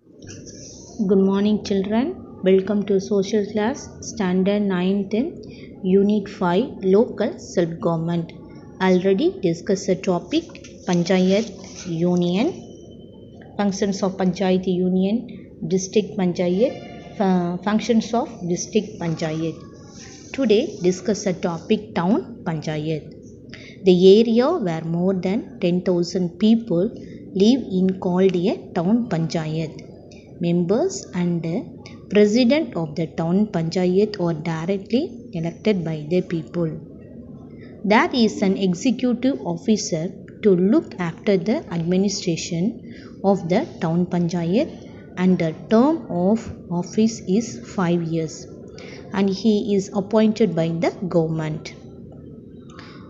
Good morning, children. Welcome to Social Class Standard 9th Unit 5 Local Self-Government. Already discussed the topic Panchayat Union, functions of Panchayat Union, District Panchayat, functions of District Panchayat. Today discuss the topic Town Panchayat. The area where more than 10,000 people live in called a Town Panchayat. Members and the president of the town panchayat are directly elected by the people. There is an executive officer to look after the administration of the town panchayat, and the term of office is 5 years, and he is appointed by the government.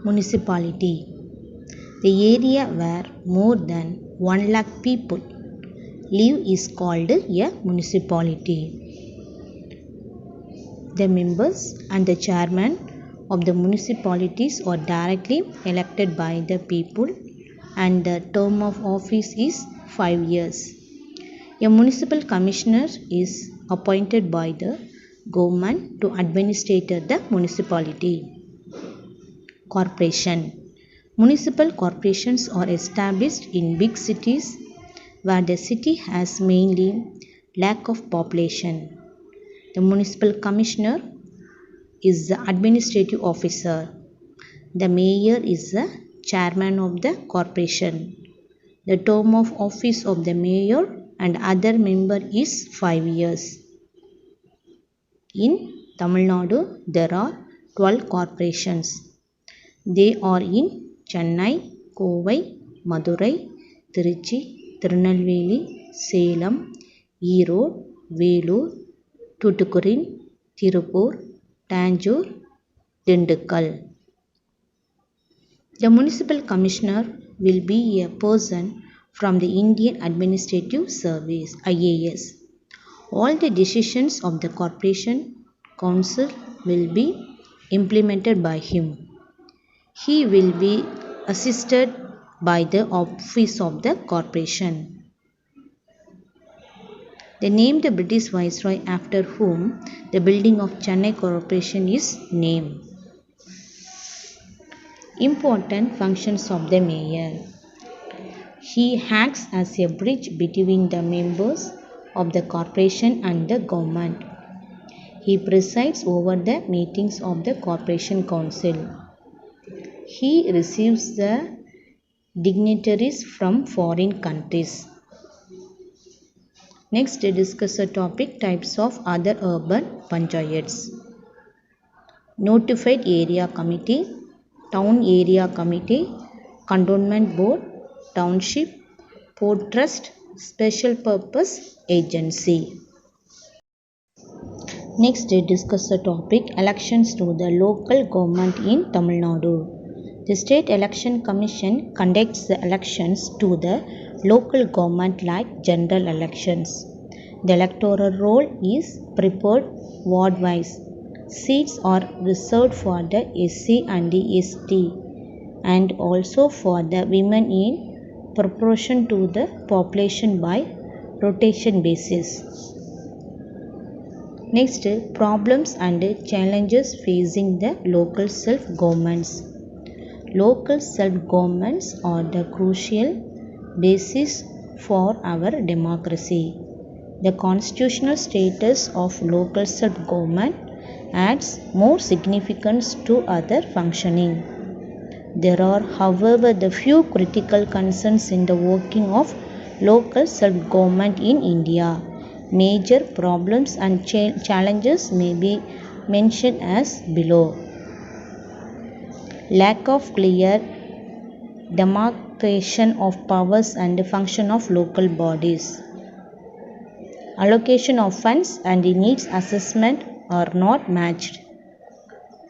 Municipality. The area where more than 1 lakh people live is called a municipality. The members and the chairman of the municipalities are directly elected by the people, and the term of office is 5 years. A municipal commissioner is appointed by the government to administrate the municipality. Corporation. Municipal corporations are established in big cities where the city has mainly lack of population. The municipal commissioner is the administrative officer. The mayor is the chairman of the corporation. The term of office of the mayor and other member is 5 years. In Tamil Nadu, there are 12 corporations. They are in Chennai, Kovai, Madurai, Trichy, Tirunelveli, Salem, Erode, Vellore, Tuticorin, Tirupur, Tanjore, Dindigul. The municipal commissioner will be a person from the Indian Administrative Service (IAS). All the decisions of the corporation council will be implemented by him. He will be assisted by the office of the corporation. They named the British Viceroy after whom the building of Chennai Corporation is named. Important functions of the mayor. He acts as a bridge between the members of the corporation and the government. He presides over the meetings of the corporation council. He receives the dignitaries from foreign countries. Next, discuss the topic types of other urban panchayats. Notified area committee, town area committee, cantonment board, township, port trust, special purpose agency. Next, discuss the topic elections to the local government in Tamil Nadu. The State Election Commission conducts the elections to the local government like general elections. The electoral roll is prepared ward-wise. Seats are reserved for the SC and the ST, and also for the women in proportion to the population by rotation basis. Next, problems and challenges facing the local self-governments. Local self-governments are the crucial basis for our democracy. The constitutional status of local self-government adds more significance to other functioning. There are, however, the few critical concerns in the working of local self-government in India. Major problems and challenges may be mentioned as below. Lack of clear demarcation of powers and function of local bodies. Allocation of funds and needs assessment are not matched.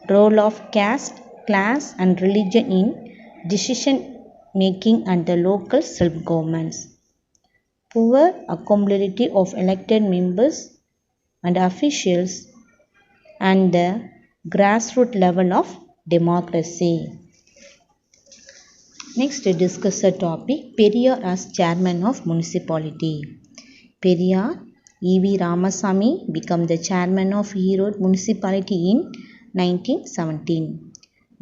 Role of caste, class and religion in decision making and the local self-governments. Poor accountability of elected members and officials and the grassroots level of democracy. Next, discuss the topic Periyar as chairman of municipality. Periyar E.V. Ramasamy became the chairman of Erode municipality in 1917.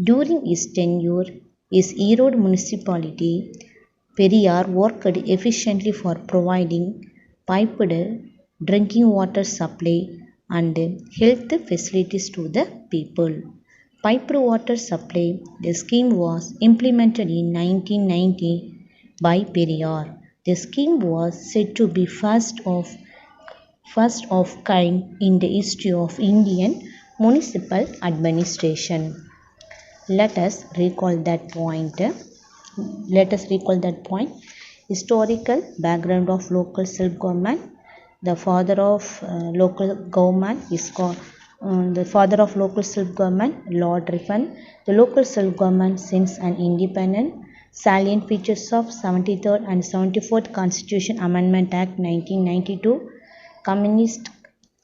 During his tenure as Erode municipality, Periyar worked efficiently for providing piped drinking water supply and health facilities to the people. Piped water supply, the scheme was implemented in 1990 by Periyar. The scheme was said to be first of kind in the history of Indian municipal administration. Let us recall that point. Historical background of local self-government. The father of local government is called the father of local self-government, Lord Ripon. The local self-government since an independent. Salient features of 73rd and 74th Constitution Amendment Act 1992. Communist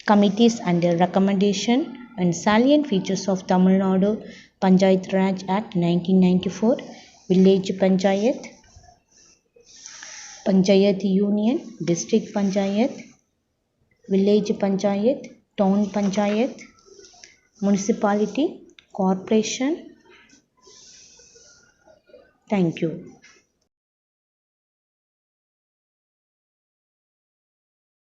committees and their recommendation, and salient features of Tamil Nadu Panchayat Raj Act 1994, Village Panchayat, Panchayat Union, District Panchayat, Village Panchayat, Town Panchayat, Municipality, Corporation. Thank you.